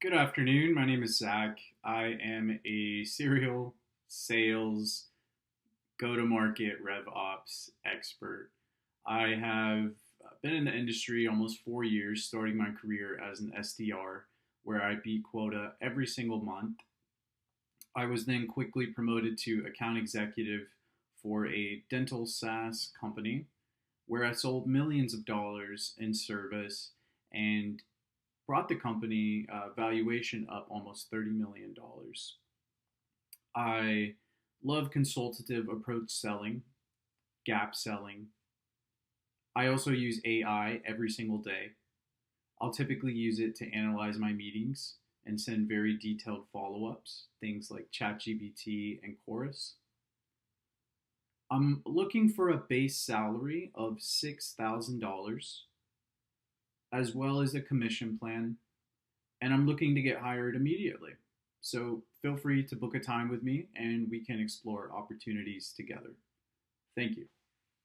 Good afternoon. My name is Zach. I am a serial sales go-to-market rev ops expert. I have been in the industry almost 4 years, starting my career as an SDR, where I beat quota every single month. I was then quickly promoted to account executive for a dental SaaS company, where I sold millions of dollars in service and brought the company valuation up almost $30 million. I love consultative approach selling, gap selling. I also use AI every single day. I'll typically use it to analyze my meetings and send very detailed follow ups, things like ChatGPT and Chorus. I'm looking for a base salary of $6,000 as well as a commission plan, and I'm looking to get hired immediately. So feel free to book a time with me and we can explore opportunities together. Thank you.